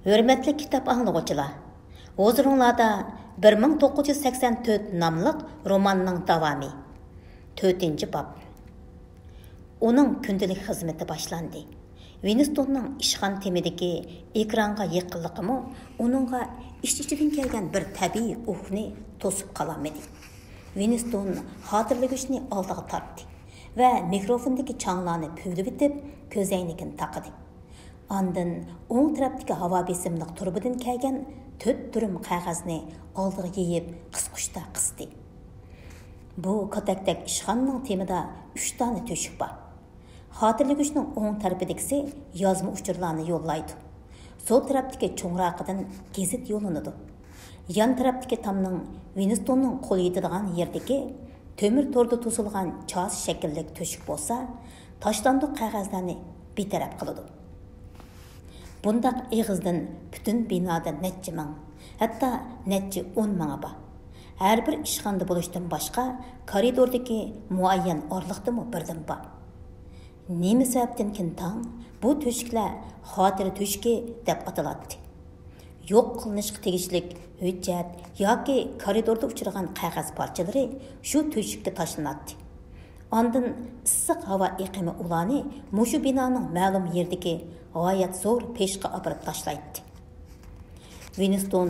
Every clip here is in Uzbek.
Hürmetli kitap anlıqçılar, huzurunlarda 1984 namlıq romanның davamı. 4. bab. Onun gündelik hizmeti başlandı. Winston'ның işxan temideki ekranға yıqıllıqımı onunğa iç-içidin kelgen bir tabii uhni tosup qalamedi. Winston hatırlıgıçını aldığı tarttı ve mikrofondaki çanlarını püvdü bitip közeynikini taqıdı. Andın oң tarafdaki hava besimliq turbidan kelgen 4 dürüm qağazni aldığı yeyip qısqışta qısdı. Bu katakdak işxanның temida 3 tane töşük var. Hatırlıgıçның oң tarafidagisi yazma uçurlarını yollaydı. Sol taraftaki çoңraqıdan gezit yollanıdı. Yan taraftaki tamның Winstonның qo'li yetadigan yerdagi tömür torda to'silgan chas shakllik töşük bolsa, tashlandiq qog'ozlarni betaraf qiladi. Bundaq eg'izdan butun binoda necha ming, hatto necha 10 ming bor. Har bir ishxonada bo'lishdan boshqa koridordagi muayyan orliqdimi birdan bor. Nima sababdan tang bu töşüklar xotira töşüki deb ataladi. Yo'q qilinishga tegishlik hujjat yoki koridorda uchragan qog'oz parchalari shu töşükka tashlanadi. Ondan issiq havo iqimi ularni mushu binoning ma'lum yerdagi g'oyat zo'r peshqa olib tashlaydi. Winston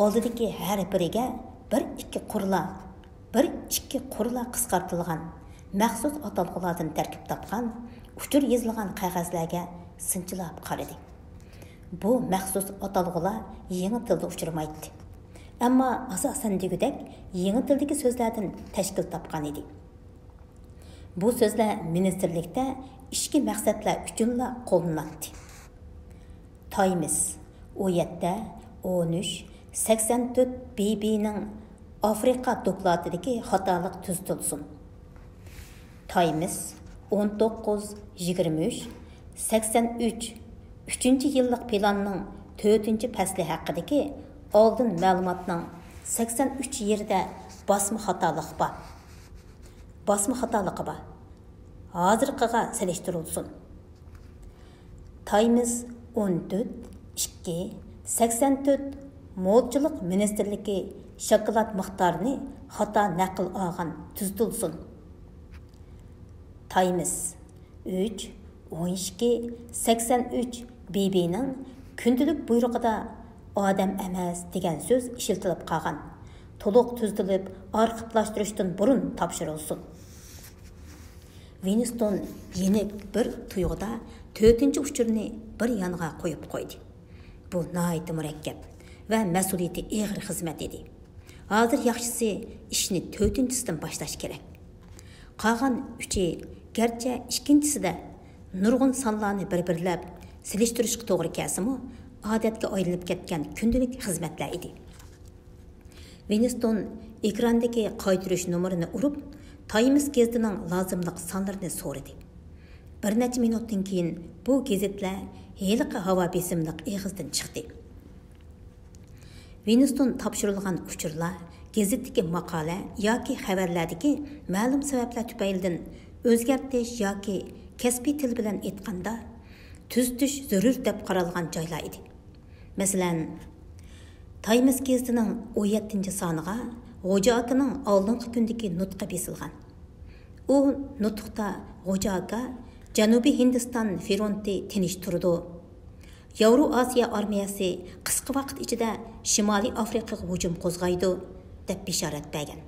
oldidagi har biriga bir-ikki qurla qisqartirilgan maxsus atalg'ulardan tarkib topgan uchur yozilgan qog'ozlarga sinchilab qaradi. Bu maxsus atalg'ular yangi tilda uchramaydi. Ammo asosan degudek yangi tildagi so'zlardan tashkil topgan edi. Bu so'zlar ministerlikda ishki maqsadlar uchunla qo'llaniladi. Times 17-13-84 BB'ning Afrika dokladidagi xatolik tuzitilsin. Times 19-23-83 3. yillik planning 4. fasli haqidagi oldin ma'lumotning 83 yerda bosma xatoligi bor. Hozirqiga selishtirilsin. Times 14-2-84 Molchilik ministerligi shokolad miqdorini xato naql olgan tuzitilsin. Times 3-12-83 BB'ning kundalik buyrug'ida odam emas degan so'z ishlatilib qolgan. To'liq tuzitilib, arxivlashtirishdan burun topshirilsin. Winston yenik bir tuyg'uda 4. uchurni bir yonga qo'yib qo'ydi. Bu nihoyat murakkab va mas'uliyati og'ir xizmat edi. Hozir yaxshisi ishni 4-sidan boshlash kerak. Qolgan 3'i garchi ikkinchisida nurg'un sonlarni bir-birlab silishtirishga to'g'ri kelsimi, odatga aylanib ketgan kundalik xizmatlar edi. Winston ekrandagi qaytirish nomerini urib, Times gazetining lozimliq sonlarini so'radi. Bir necha minutdan keyin bu gazetlar heliqi havo besimliq eg'izdan chiqdi. Winston topshirilgan uchurlar, gazetdagi maqola yoki xabarlardagi ma'lum sabablar tufaylidan o'zgartirish yoki kasbiy til bilan aytganda tuzitish zarur deb qaralgan joylar edi. Masalan, Times gazetining 17 soniga Xo'ja akaning oldingi kundagi nutqi besilgan. U nutqda Xo'ja aka Janubiy Hindiston fronti tinch turdi. Yevro Osiyo armiyasi qisqa vaqt ichida Shimoliy Afrikaga hujum qo'zg'aydi deb bishorat bergan.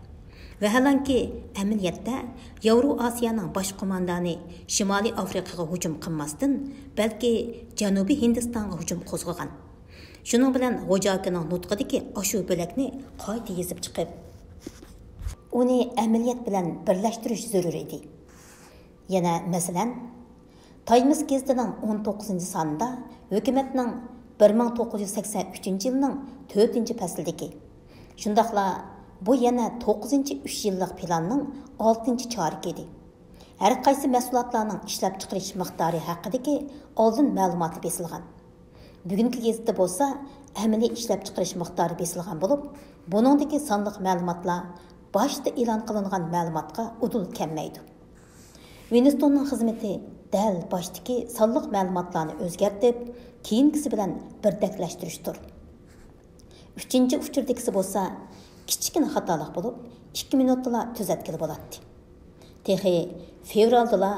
Vaholanki amaliyotda Yevro Osiyoning bosh qo'mondoni Shimoliy Afrikaga hujum qilmasdan, balki Janubiy Hindistonga hujum qo'zg'agan. Shuning bilan Xo'ja akaning nutqidagi ashu bo'lakni qayta yozib chiqib, uni amaliyot bilan birlashtirish zarur edi. Yana masalan, Times gazetining 19 sonida hukumatning 1983 yilning 4 faslidagi shundaqla bu yana 9-3 yillik planning 6 chorak edi. Har qaysi mahsulotlarning ishlab chiqarish miqdori haqidagi oldin ma'lumot berilgan. Bugungi gazetda bo'lsa, amaliy ishlab chiqarish miqdori berilgan bo'lib, buningdagi sonliq ma'lumotlar boshda e'lon qilingan ma'lumotga udul kelmaydi. Winstonning xizmati dal boshdagi sonliq ma'lumotlarni o'zgartib, keyingisi bilan birdaklaştirishdir. Uchinchi uchurdagisi bo'lsa, kichkina xatolik bo'lib, 2 minutda tuzatkili bo'ladi. Texi fevralda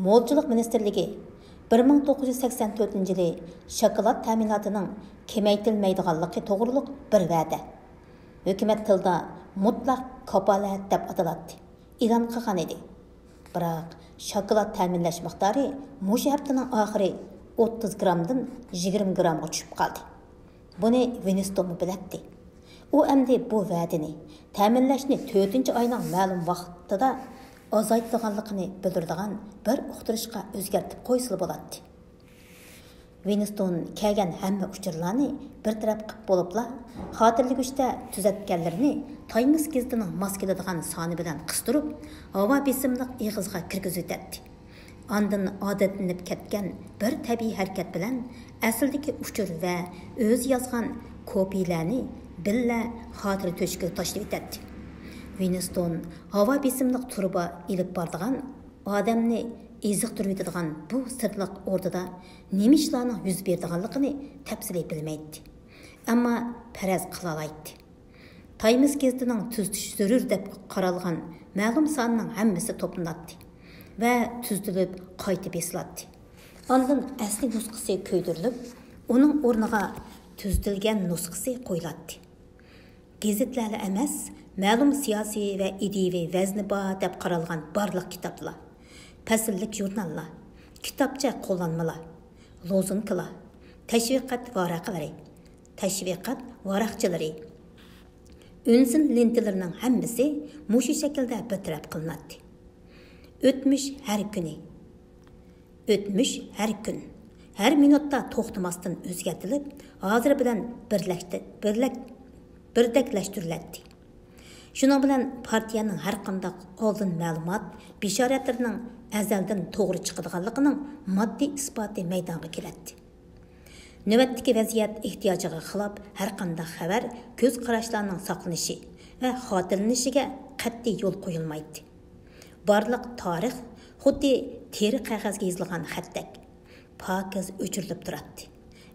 Molchilik ministerligi 1984 yili shokolad ta'minotining kamaytirilmaydiganligi to'g'riliq bir va'da. Hukumat tilida mutlaq kapolat deb ataladi. E'lon qilgan edi. Biroq shokolad ta'minlash miqdori mushu haftaning oxiri 30 grammdan 20 grammga tushib qoldi. Buni Winston biladi. U endi bu va'dani ta'minlashni 4-oyning ma'lum vaqtida azaytganligini bildiradigan bir uqtirishga o'zgartib qo'ysa bo'ladi. Winston kelgan hamma uchurlarni bir taraf qilib bo'libla, xotirlagichda tuzatganlarini Times gazetining maskeladigan soni bilan qistirib, havo besimliq ig'izga kirgizib o'tadi. Ondan odatlanib ketgan bir tabiiy harakat bilan asldagi uchur va o'z yozgan kopiyalarni billa xotira to'shkiga tashlab o'tadi. Winston havo besimliq turba ilib bordigan odamni eziqtirib o'tadigan bu sirliq o'rtada nima ishlarning yuz berdiganligini tafsili bilmaydi. Ammo faraz qila oladi. Times gazetining tuzitish zarur deb qaralgan ma'lum sonning hammasi to'planadi va tuzilib qaytib esiladi. Ondan asli nusxasi ko'ydirilib, uning o'rniga tuzitilgan nusxasi qo'yiladi. Gazetlarla emas, ma'lum siyosiy va ideviy vazni bor deb qaralgan barliq kitoblar, fasllik jurnallar, kitobcha qo'llanmalar, lozunkalar, tashviqot varaqalari, tashviqot varaqchilari, unsin lentalarining hammasi mushu shaklda bartaraf qilinadi. O'tmish har kuni, o'tmish har kun, har minutda to'xtamasdan o'zgartirilib, hozir bilan birdaklashtiriladi. Shuning bilan partiyaning har qanday oldin ma'lumot, bishoratlarining azaldan to'g'ri chiqadiganligining moddiy isboti maydonga keladi. Navbatdagi vaziyat ehtiyojiga xilof har qanday xabar, ko'z qarashlarning saqlanishi va xotirlanishiga qat'iy yo'l qo'yilmaydi. Barliq tarix xuddi teri qog'ozga yozilgan xatdek pokiz o'chirilib turadi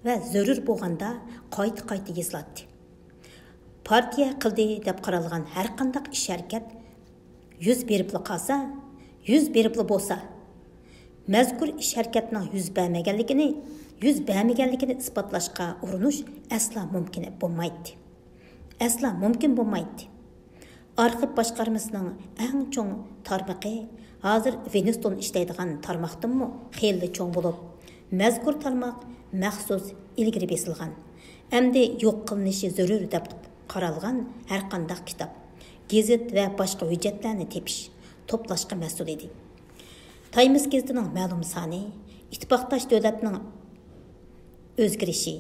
va zarur bo'lganda qayta yoziladi. Partiya qildi deb qaralgan har qanday ish harakat yuz berib qolsa, yuz berib bo'lsa, mazkur ish harakatning yuz bermaganligini isbotlashga urinish asla mumkin bo'lmaydi. Arxiv boshqarmasining eng cho'ng tarmog'i hozir Winston ishlaydigan tarmoqdanmi xeyli cho'ng bo'lib, mazkur tarmoq maxsus ilgari besilgan. Endi yo'q qilinishi zarur deb qaralgan har qanday kitob, gazet va boshqa hujjatlarni tepish, to'plashga mas'ul edi. Times gazetining ma'lum soni, ittifoqdosh davlatning o'zgarishi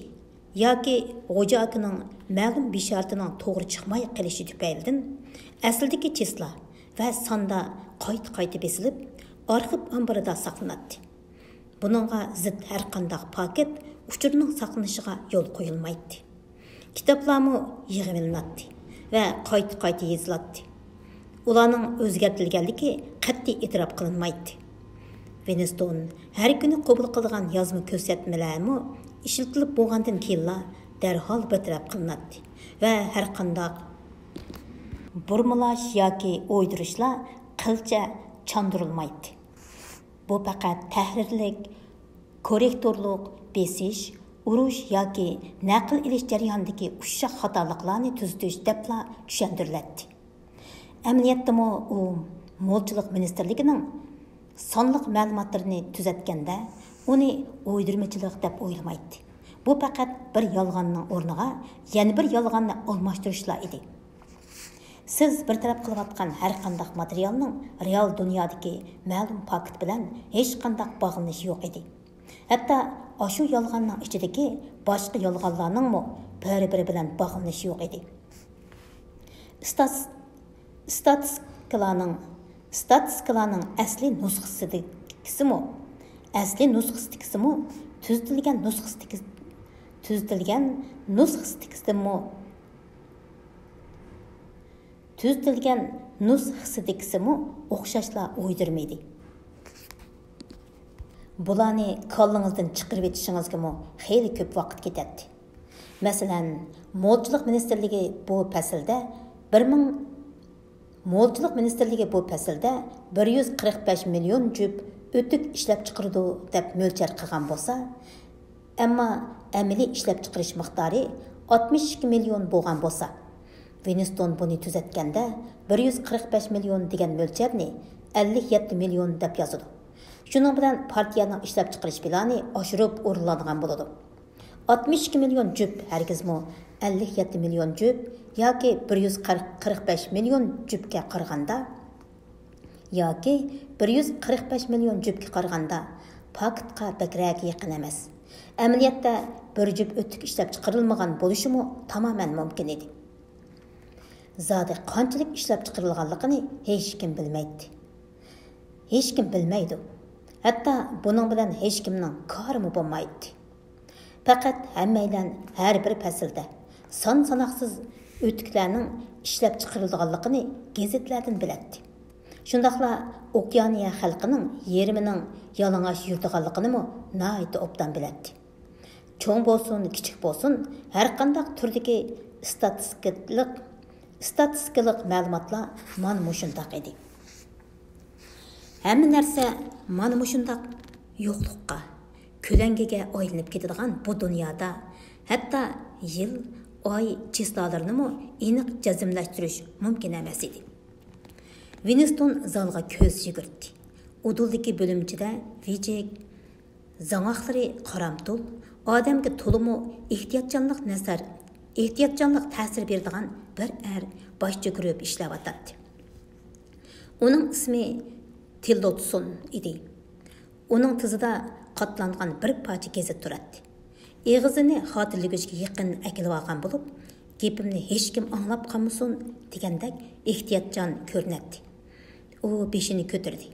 yoki g'o'jakining ma'lum bisharatining to'g'ri chiqmay qilishi tufaylidan asldagi chisla va sonda qayta besilib, arxiv omborida saqlanadi. Buningga zid har qanday paket uchurning saqlanishiga yo'l qo'yilmaydi. Kitoblarmi yig'ilinadi va qayta yoziladi. Ularning o'zgartirilganligi qat'iy e'tirof qilinmaydi. Winston har kuni qabul qilgan yozma ko'rsatmalarmi ishlatilib bo'lgandan keyin darhol bartaraf qilinadi va har qanday burmalash yoki o'ydirishlar qilcha chandrilmaydi. Bu faqat tahrirlik, korrektorlik, besish, urush yoki naql ilish jarayonidagi ushoq xatoliklarni tuzitish debla tushuntiriladi. Amaliyotdami u Molchilik ministerligining sonliq ma'lumotlarini tuzatganda uni o'ydirmachilik deb o'ylamaydi. Bu faqat bir yolg'onning o'rniga yana bir yolg'onni almashtirishlar edi. Siz bir taraf qilayotgan har qanday materialning real dunyodagi ma'lum fakt bilan hech qanday bog'lanishi yo'q edi. Hatto shu yolg'onning ichidagi boshqa yolg'onlarning bir-biri bilan bog'lanishi yo'q edi. Statistikalarning asli nusxasidagisimu tuzilgan nusxasidagisimu o'xshashlar o'ydirmaydi. Bularni kollingizdan chiqarib etishingizga xeyli ko'p vaqt ketadi. Masalan, Molchilik ministrligi bu faslda 145 million jup o'tik ishlab chiqardi deb mo'lchar qilgan bo'lsa, ammo amaliy ishlab chiqarish miqdori 62 million bo'lgan bo'lsa, Winston buni tuzatganda 145 million degan mo'lcharni 57 million deb yozadi. Shuning bilan partiyaning ishlab chiqarish plani oshirib o'rinlangan bo'ladi. 62 million jup hargizmi 57 million jup yoki 145 million jupga qaraganda yoki 145 million jupga qaraganda faktga bakrak yaqin emas. Amaliyotda bir jup o'tik ishlab chiqarilmagan bo'lishi tamoman mumkin edi. Zodi qanchalik ishlab chiqarilganligini hech kim bilmaydi. Hech kim bilmaydi. Hatto buning bilan hech kimning kori bo'lmaydi. Faqat hammaylar har bir faslda son-sanoqsiz o'tiklarning ishlab chiqarilganligini gazetlardan biladi. Shundaqla Okeaniya xalqining yerimining yalang'och yurdiganligini nihoyat obdan biladi. Cho'ng bo'lsin, kichik bo'lsin, har qanday turdagi statistikalik ma'lumotlar mana mushundaq edi. Hamma narsa mana mushundaq yo'qlikqa, ko'langiga aylanib ketadigan bu dunyoda hatto yil, oy chislalarini aniq jazmlashtirish mumkin emas edi. Winston zalga ko'z yugurdi. Uduldagi bo'limchida vijik, zangaqlari qaramtul, odamga to'liq ehtiyotjonlik ta'sir beradigan bir bosh cho'kirib ishlayotdi. Uning ismi Tillotson edi. Uning tizida qatlangan bir parcha gazet turadi. Eg'izini xotirlig'iga yaqin akilib olgan bo'lib, gapimni hech kim anglab qolmasin degandek ehtiyotjon ko'rinadi. U beshini ko'tardi.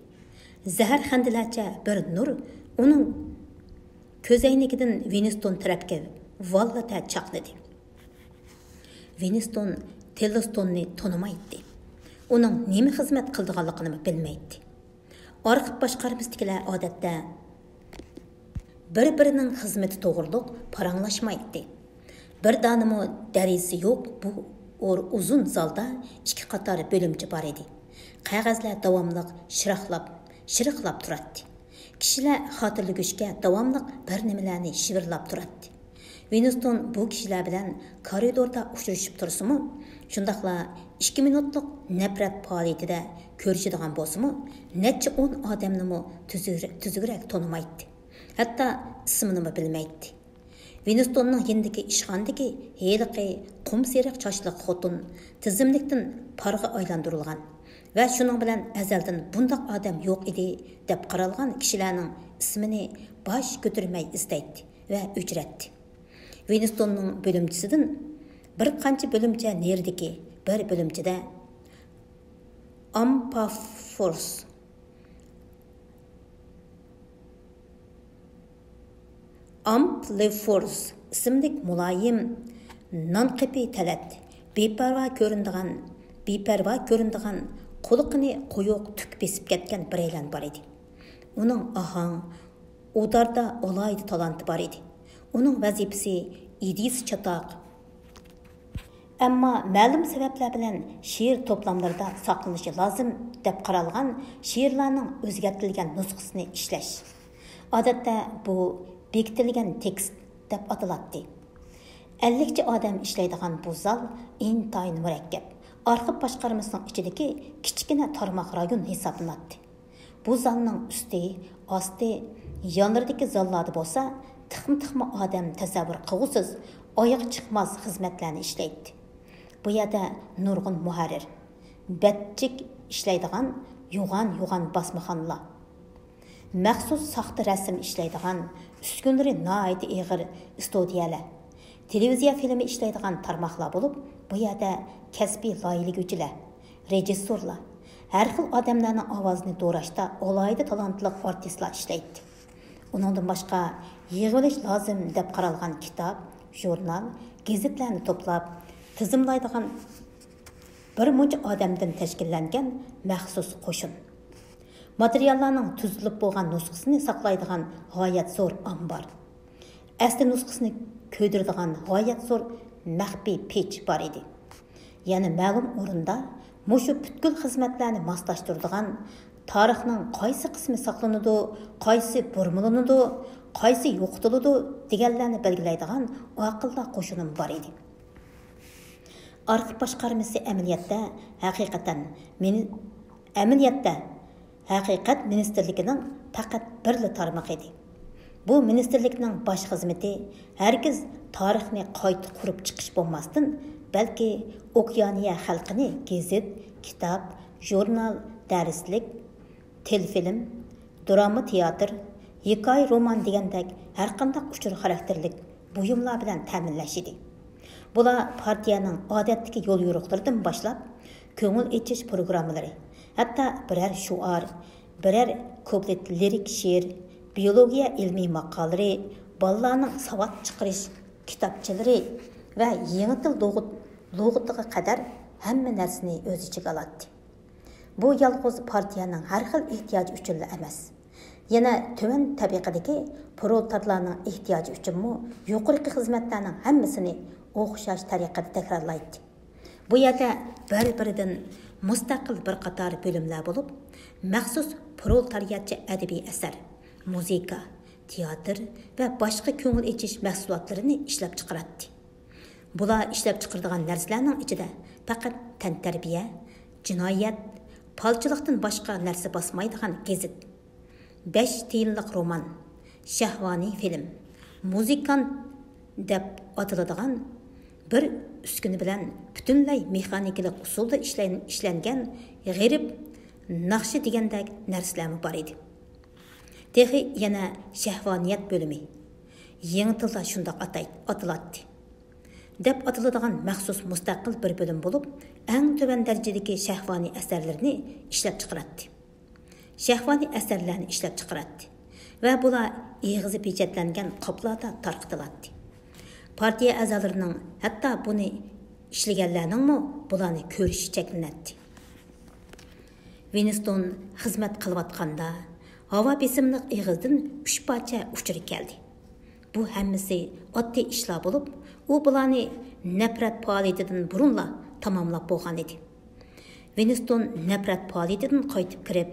Zahar xandilarcha bir nur uning ko'zoynikidan Winston tarafga vallata chaqnadi. Winston Tillotonni tonimaydi. Uning nima xizmat qildiganligini bilmaydi. Arxiv boshqarmasidagilar odatda bir-birining xizmati to'g'riliq paranglashmaydi. Bir danimi darisi yo'q bu uzun zalda ikki qator bo'limchi bor edi. Qog'ozlar davomli shiriqlab turadi. Kishilar xotirlig'iga davomli bir nimalarni shivirlab turadi. Winston bu kishilar bilan koridorda uchrashib tursa-mu, shundaqla 2 minutlik nafrat faoliyatida ko'rishadigan bo'lsa-mu, necha 10 odamni tuzugrak tonimaydi. Hatto ismini bilmaydi. Winstonning yendiki ishxonadagi heliqi qum seriq chochliq xotin tizimlikdan parga aylantirilgan va shuning bilan azaldan bundoq odam yo'q edi deb qaralgan kishilarning ismini bosh ko'tarmay istaydi va uchratdi. Winstonning bo'limchisidan bir qancha bo'limcha neridiki bir bo'limchida Amplifors ismlik muloyim nonqipi talat beparvo ko'rindigan qo'liqini qo'yoq tuk besib ketgan bir aylan bor edi. Uning ahang udarda olaydi talanti bor edi. Uning vazifasi idis chatoq. Ammo ma'lum sabablar bilan she'r to'plamlarida saqlanishi lozim deb qaralgan she'rlarning o'zgartirilgan nusxasini ishlash. Odatda bu bekitilgan tekst deb ataladi. 50 odam ishlaydigan bu zal intayin murakkab. Arxiv boshqarmasining ichidagi kichkina tarmoq rayon hisoblanadi. Bu zalning usti, osti, yonlaridagi zallarda bo'lsa, tixma odam tasavvur qilg'usiz, oyoq chiqmas xizmatlarni ishlaydi. Bu yerda nurg'un muharrir, batchik ishlaydigan yo'g'on bosmaxonlar, maxsus saxta rasm ishlaydigan, uskunlari nihoyat og'ir studiyalar, televiziya filmi ishlaydigan tarmoqlar bo'lib, bu yerda kasbiy loyihalovchilar, rejissyorlar, har xil odamlarning ovozini to'rashda olayda talantli artistlar ishlaydi. Uningdan boshqa yig'ilish lozim deb qaralgan kitob, jurnal, gazetlarni to'plab tizimlaydigan bir muncha odamdan tashkillangan maxsus qo'shin. Materiallarning tuzilib bo'lgan nusxasini saqlaydigan g'oyat zo'r ombor. Asli nusxasini ko'ydiradigan g'oyat zo'r maxfiy pech bor edi. Ya'ni ma'lum o'rinda mushu butkul xizmatlarni moslashtiradigan tarixning qaysi qismi saqlanadi, qaysi burmilanadi, qaysi yo'qotiladi deganlarni belgilaydigan aqlli qo'shinim bor edi. Arxiv boshqarmasi haqiqat ministerligining faqat birli tarmoq edi. Bu ministerlikning bosh xizmati hargiz tarixni qayta qurib chiqish bo'lmasdan, balki Okeaniya xalqini gazet, kitob, jurnal, darslik, telefilm, drama teatr, hikoya roman degandek har qanday uchur xarakterlik buyumlar bilan ta'minlash edi. Bular partiyaning odatdagi yo'l yo'riqlaridan boshlab ko'ngil echish programmalari, hatto biror shuar, biror kuplet lirik she'r, biologiya ilmiy maqolalari, bolalarning savad chiqarish kitobchalari va yangi til lug'atiga qadar hamma narsani o'z ichiga oladi. Bu yolg'iz partiyaning har xil ehtiyoji uchun emas. Yana tuvan tabaqadagi proletarlarning ehtiyoji uchunmi yuqorqi xizmatlarning hammasini o'xshash tariqada takrorlaydi. Bu yerda bir-biridan mustaqil bir qator bo'limlar bo'lib, maxsus proletariyatcha adabiy asar, muzika, teatr va boshqa ko'ngil echish mahsulotlarini ishlab chiqaradi. Bular ishlab chiqaradigan narsalarning ichida faqat tantarbiya, jinoyat, palchilikdan boshqa narsa bosmaydigan gazet, 5 tiyinlik roman, shahvoniy film, muzikant deb atiladigan bir uskuna bilan butunlay mexanikalik usulda ishlangan g'arib naqshi degandek narsalar bor edi. Texi yana shahvoniyat bo'limi, yangi tilda shundoq atiladi deb atiladigan maxsus mustaqil bir bo'lim bo'lib, eng tuvan darajadagi shahvoniy asarlarni ishlab chiqaradi. Shahvoniy asarlarni ishlab chiqaradi va bular eg'izi pechatlangan qoplarda tarqitiladi. Partiya a'zolarining hatto buni ishlaganlarning bularni ko'rishi cheklanadi. Winston xizmat qilayotganda havo besimliq eg'izdan 3 parcha uchir keldi. Bu hammasi oddiy ishlar bo'lib, u bularni nafrat faoliyatidan burunla tamomlab bo'lgan edi. Winston nafrat faoliyatidan qaytib kirib,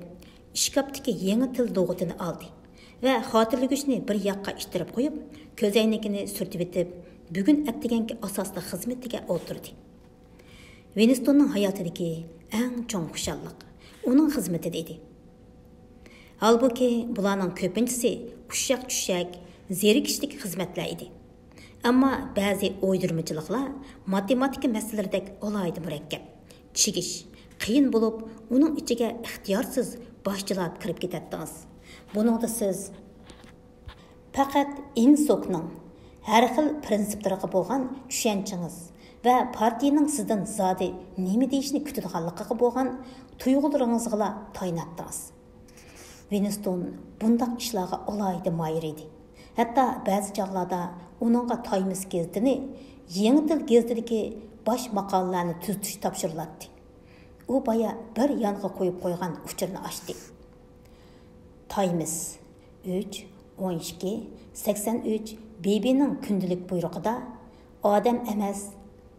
ishkapdagi yangi til lug'atini oldi va xotirlagichni bir yoqqa ishtirib qo'yib, ko'zoynagini surtib etib, bugun atdiganki asosli xizmatiga o'tirdi. Winstonning hayotidagi eng chong xushalliq uning xizmatida edi. Halbuki bularning ko'pinchisi ushshaq-tushshaq, zerikishlik xizmatlar edi. Ammo ba'zi o'ydirmachiliklar matematika masalalardek olaydi murakkab, chigish, qiyin bo'lib, uning ichiga ixtiyorsiz boshchilab kirib ketadingiz. Buningda siz faqat insokning har xil prinsiplariga bo'lgan tushanchingiz va partiyaning sizdan zodi nima deyishni kutadiganligiga bo'lgan tuyg'ularingizga taynatdingiz. Winston bundoq ishlarga olaydi moyir edi. Hatto ba'zi chog'larda uningga Times gazetini, yangi til gazetidagi bosh maqolalarni tuzitish topshiriladi. U boya bir yonga qo'yib qo'ygan uchurni ochdi. Times 3-12-83 BB'ning kundalik buyrug'ida odam emas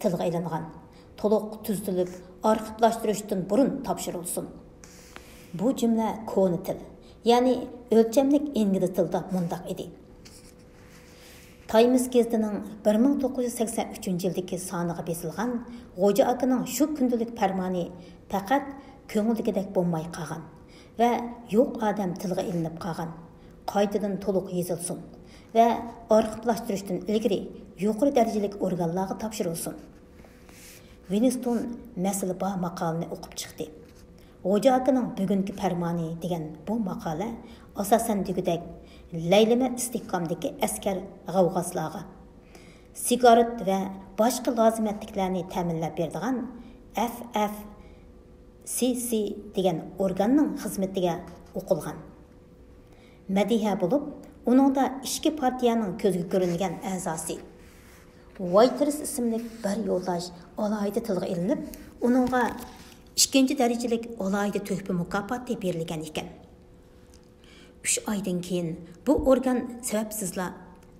tilga ilingan, to'liq tuzilib arxivlashtirishdan burun topshirilsin. Bu jumla koni til, ya'ni o'lchamlik ingliz tilida mundaq edi. Times gazetining 1983-yildagi soniga besilgan G'o'ja akaning shu kundalik farmoni faqat ko'ngildagidek bo'lmay qolgan va yo'q odam tilga ilinib qolgan. Qaytadan to'liq yozilsin va arxivlashtirishdan ilgari yuqori darajalik organlarga topshirilsin. Winston masala bor maqolani o'qib chiqdi. G'o'ja akaning bugungi farmoni degan bu maqola asosan degudek laylama istehkomdagi askar g'avg'oslarga sigaret va boshqa lozimatliklarni ta'minlab beradigan FFCC degan organning xizmatiga o'qilgan. Madiha bo'lib, uningda ikki partiyaning ko'zga ko'ringan a'zosi Whiters ismli bir yo'ldosh alohida tilga ilinib, uningga ikkinchi darajalik alohida tuhfa mukofoti berilgan ekan. 3 aydan keyin bu organ sababsizla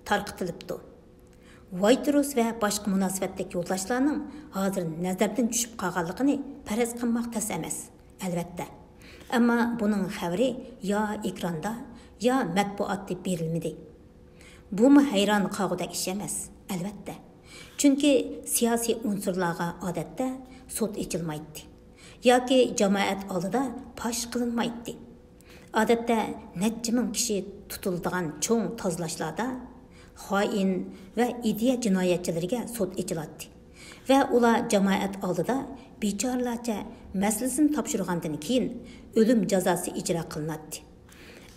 tarqıtılıptı. Whiterus ve başqa münasibətdəki yoldaşlarının hazır nəzərdən düşüb qalğanlığını pərəz qılmaq təs emas, əlbəttə. Amma bunun xəbəri ya ekranda, ya mətbuatda berilmedi. Bu mu heyran qalğudək iş emas, əlbəttə. Çünki siyasi unsurlarga adətdə sot içilmaydı. Yoki cəmaət aldıda paş qılınmaydı. Adətdə neçə min kişi tutulduğan çoğ tozlaşlarda xoin və ideya cinayətçilərinə sot içilatdı. Və ular cəmaət aldıda biçarlarca məsələsini tapşırğandan keyin ölüm cəzası icra qılınatdı.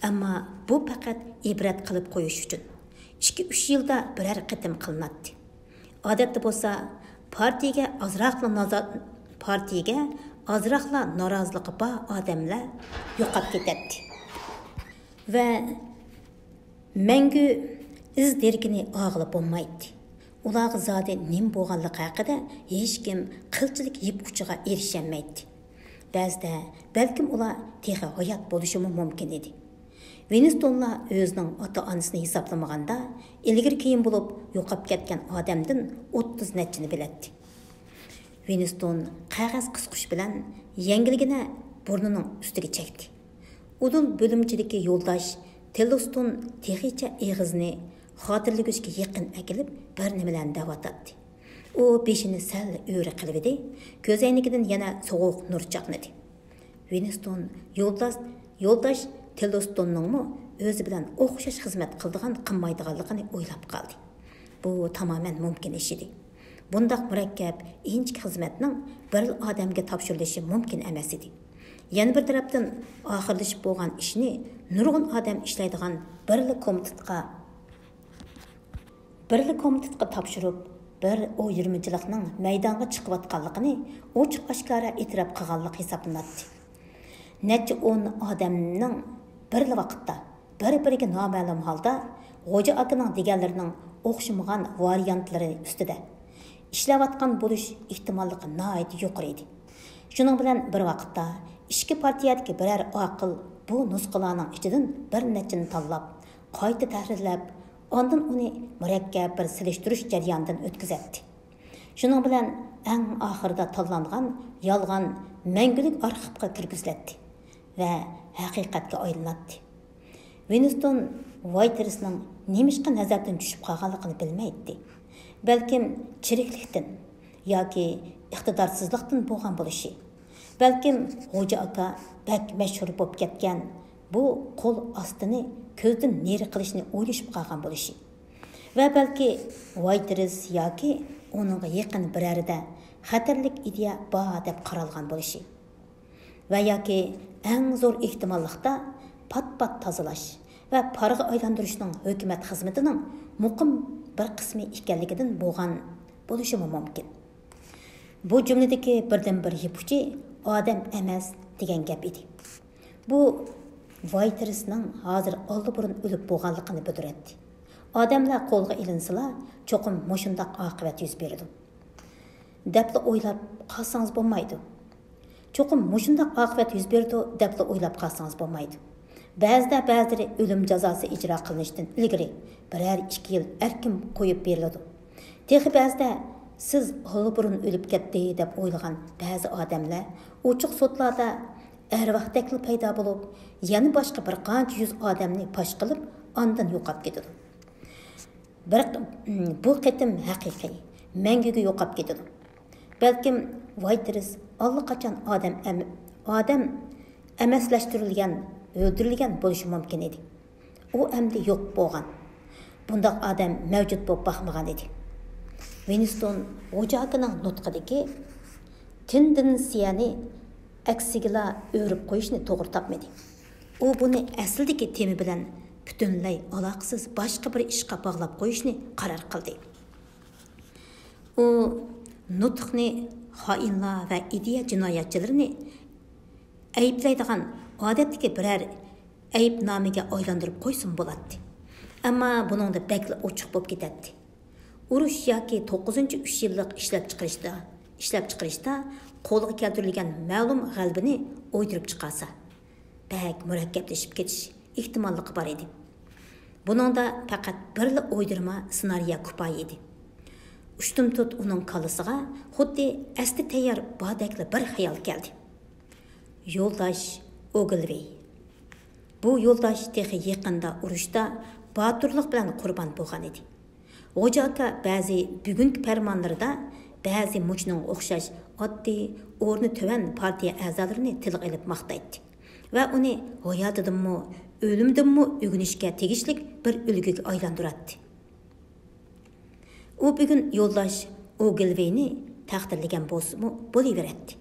Amma bu faqat ibrət qılıb qoyuş üçün 2-3 yılda birər qitim qılınatdı. Adətdə bolsa partiyaga azraqla narazılığı bar odamlar yo'qab ketadi. Və məngü iz derkini ağılıb olmaydı. Ularga zade nim bo'lganligi haqida hech kim qilchilik yip uchiga erisholmaydi. Ba'zida balkim ular texi hayot bo'lishi mumkin edi. Winstonlar o'zining ota-onasini hisoblamaganda ilgir keyin bo'lib yo'qab ketgan odamdan 30 nechini biladi. Winston qog'oz qisqish bilan yengilgina burnining ustiga chekdi. Udul bo'limchidagi yo'ldosh Telloston texicha eg'izni xotirligishga yaqin akilib bir nima bilan davatadi. U beshini sal o'ri qilib edi, ko'zoynikidan yana sovuq nur chaqnadi. Winston yo'ldosh Tellostonning o'zi bilan o'xshash xizmat qildigan qilmaydiganligini o'ylab qoldi. Bu tamoman mumkin ish edi. Bundaq murakkab, inchik xizmatning bir odamga topshirilishi mumkin emas edi. Yana bir tarafdan oxirlashib bo'lgan ishni nurg'un odam ishlaydigan birlik komitetga topshirib, bir o 20-chilikning maydonga chiqayotganligini ochiq oshkora e'tirof qilganlik hisoblanadi. Necha 10 odamning bir vaqtda bir-biriga noma'lum holda Xo'ja akaning deganlarining o'xshamagan variantlari ustida ishlayotgan bo'lish ehtimolligi nihoyat yuqori edi. Shuning bilan bir vaqtda ikki partiyadagi biror aql bu nusxalarning ichidan bir nechini tanlab, qayta tahrirlab, ondan uni murakkab bir silishtirish jarayonidan o'tkazadi. Shuning bilan eng oxirida tanlangan yolg'on mangulik arxivga kirgiziladi va haqiqatga aylanadi. Winston Whiterisning nemishqa nazardan tushib qolganligini bilmaydi. Balkim chiriklikdan yoki iqtidorsizlikdan bo'lgan bo'lishi. Balkim Xo'ja aka bak mashhur bo'lib ketgan bu qo'l ostini ko'zdan neri qilishni o'ylashib qolgan bo'lishi. Va balki Whiteris yoki uningga yaqin birarida xatarlik ideya bor deb qaralgan bo'lishi. Va yoki eng zo'r ehtimollikda pat-pat tozalash va parga aylantirishning hukumat xizmatining muqim bir qismi ekanligidan bo'lgan bo'lishi mumkin. Bu jumladagi birdan-bir yipuchi odam emas degan gap edi. Bu Whiterisning hozir oldi-burun o'lib bo'lganligini bildiradi. Odamlar qo'lga ilinsalar, cho'qim mushundaq oqibat yuz beradi. Debla o'ylab qolsangiz bo'lmaydi. Cho'qim mushundaq oqibat yuz berdi debla o'ylab qolsangiz bo'lmaydi. Ba'zilari o'lim jazosi ijro qilinishdan ilgari biror 2 yil erkin qo'yib beriladi. Texi ba'zida siz oldi-burun o'lib ketdi deb o'ylagan ba'zi odamlar ochiq sotlarda arvohdakli paydo bo'lib, yana boshqa bir qancha yuz odamni pash qilib, ondan yo'qab ketadi. Bu qitim haqiqiy, manguga yo'qab ketadi. Balkim Whiteris allaqachon odam emaslashtirilgan, o'ldirilgan bo'lishi mumkin edi. U endi yo'q bo'lgan. Bundaq odam mavjud bo'lib baxmagan edi. Winston Xo'ja akaning nutqidagi tendensiyani aksiga o'rib qo'yishni to'g'ri topmadi. U buni aslidagi tema bilan butunlay aloqasiz boshqa bir ishga bog'lab qo'yishni qaror qildi. U nutqni xoinlar va ideya jinoyatchilarini ayblaydigan odatdagi biror aybnomiga aylantirib qo'ysin bo'ladi. Ammo buningda bakli ochiq bo'lib ketadi. Urush yoki 9-3 yillik ishlab chiqarishda qo'lga keltirilgan ma'lum g'albini o'ydirib chiqarsa, bak murakkablashib ketish ehtimollıqi bor edi. Buningda faqat birla o'ydirma ssenariya kifoya edi. Ushtum-tut uning kalisiga xuddi asli tayyor bodakli bir xayol keldi. Yo'ldosh Ogilvy. Bu yo'ldosh texi yaqinda urushda boturlik bilan qurbon bo'lgan edi. O'jaka ba'zi bugungi farmonlarida ba'zi muchning o'xshash oddiy o'rni tuvan partiya a'zolarini tilga olib maqtaydi va uni hayotidinmi, o'limdinmi o'rganishga tegishlik bir ulguga aylantiradi. U bugun yo'ldosh Ogilvyni taqdirlagan bo'lsa-mu bo'laveradi.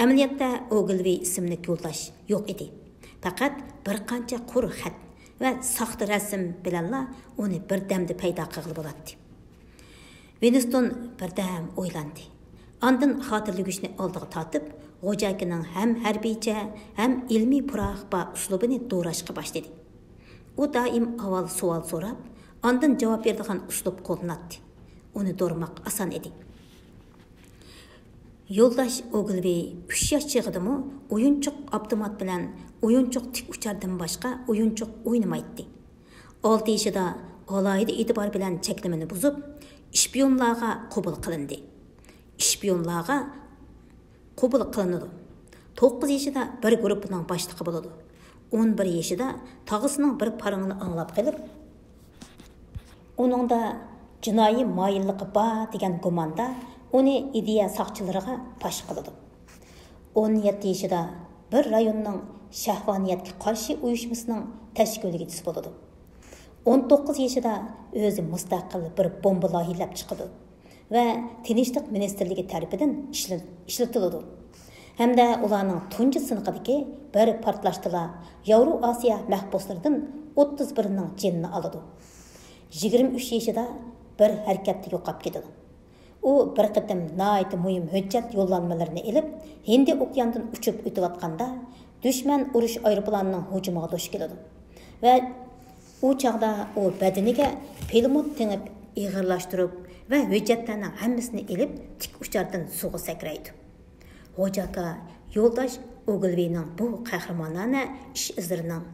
Amaliyotda Ogilvy ismli yo'ldosh yo'q edi. Faqat bir qancha qur xat va soxta rasm bilanla uni birdamda paydo qilib bo'ladi. Winston birdam o'ylandi. Ondan xotirlagishni oldiga tortib, G'ojakining ham harbiycha, ham ilmiy puroqba uslubini do'rashga boshladi. U doim avval savol so'rab, ondan javob beradigan uslub qo'llanadi. Uni do'rmoq oson edi. Yo'ldosh Ogilvy 3 yosh chig'idimi o'yinchoq avtomat bilan o'yinchoq tik uchardan boshqa o'yinchoq o'ynamaydi. 6 yoshida alohida e'tibor bilan cheklimini buzib, ishpionlarga qabul qilindi. Ishpionlarga qabul qilinadi. 9 yoshida bir guruhning boshlig'i bo'ladi. 11 yoshida tog'isining bir parangini anglab qilib, uningda jinoiy moyilliqi bor degan gumonda uni ideya soqchilariga pash qiladi. 17 yoshida bir rayonning shahvaniyatga qarshi uyushmasining tashkilotchisi bo'ladi. 19 yoshida o'zi mustaqil bir bomba loyihalab chiqadi va Tinchlik ministrligi tarafidan ishlatiladi. Hamda ularning tunji sinqidagi bir portlashdilar Yevro Osiyo mahbuslaridan 31ning jinni oladi. 23 yoshida bir harakatda yo'qolib ketadi. U bir qatam nihoyat muhim hujjat yo'llanmalarini olib, Hindi okeanidan uchib o'tayotganda dushman urush aeroplanining hujumiga duch keladi. Va u chaqda u badaniga pelmot tengib ig'irlashtirib va hujjatlarning hammasini olib tik uchardan suvga sakraydi. G'ojaka yo'ldosh Ogilvyning bu qahramonona ish izlarining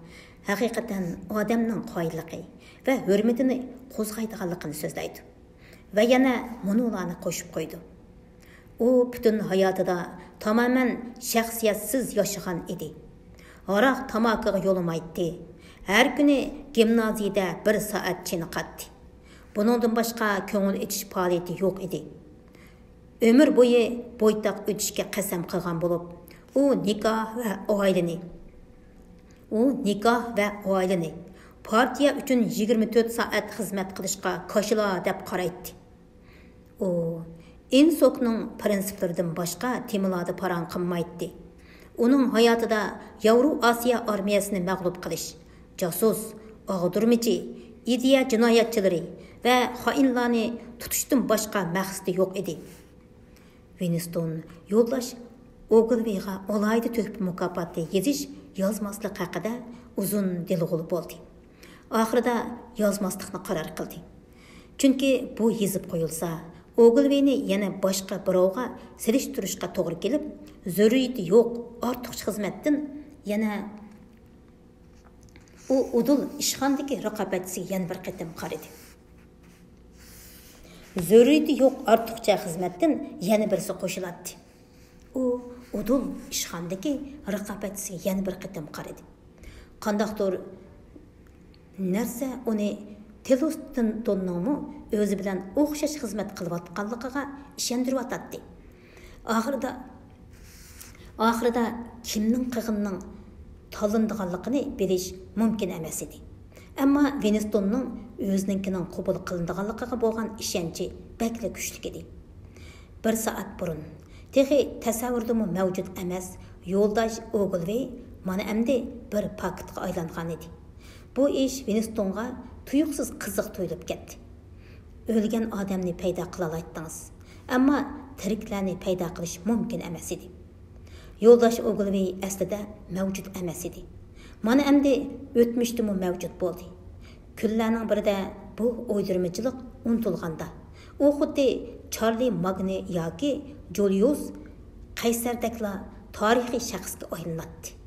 haqiqatan odamning qoyilligi va hurmatini qo'zg'aydiganligini so'zlaydi. Va yana monolarni qo'shib qo'ydi. U butun hayotida tamamen shaxsiyatsiz yashagan edi. Aroq tamokiga yo'lamaydi. Har kuni gimnaziyada 1 soat chiniqadi. Buningdan boshqa ko'ngil ichish faoliyati yo'q edi. Ömür bo'yi bo'ytoq o'tishga qasam qilgan bo'lib, u nikoh va oilani partiya uchun 24 soat xizmat qilishga qo'shila deb qaraydi. U insokning prinsiplaridan boshqa temalarda parang qilmaydi. Uning hayotida Yevro Osiyo armiyasini mag'lub qilish, josus, og'dirmichi, ideya jinoyatchilari va xoinlarni tutishdan boshqa maqsadi yo'q edi. Winston yo'ldosh Ogilvyga alohida to'hfa mukofoti yezish yozmaslik haqida uzun dilg'ul bo'ldi. Oxirida yozmaslikni qaror qildi. Chunki bu yezib qo'yilsa, Ogilvyni yana boshqa birovga selishtirishga to'g'ri kelib, zaruriyati yo'q ortiqcha xizmatdan yana u udul ishxonadagi raqobatchisiga yana bir qatam qaradi. Zaruriyati yo'q ortiqcha xizmatdan yana birisi qo'shiladi. U udul ishxonadagi raqobatchisiga yana bir qatam qaradi. Qandaqdir narsa uni Telostonning o'zi bilan o'xshash xizmat qilayotganligiga ishontiryotdi. Oxirida kimning qig'inning talindiganligini bilish mumkin emas edi. Ammo Winstonning o'zininkining qabul qilinadiganligiga bo'lgan ishonchi bakla kuchli edi. 1 soat burun texi tasavvurdimi mavjud emas yo'ldosh Ogilvy mana endi bir faktga aylangan edi. Bu ish Winstonga tuyuqsiz qiziq tuyulib ketdi. O'lgan odamni paydo qila oladingiz, ammo tiriklarni paydo qilish mumkin emas edi. Yo'ldosh Ogilvy aslida mavjud emas edi. Mana endi o'tmishdimi mavjud bo'ldi. Kunlarning birida bu o'ydirmachilik unutilganda, u xuddi Charlie Magni yoki Julius Qaysardaklar tarixiy shaxsga aylanadi.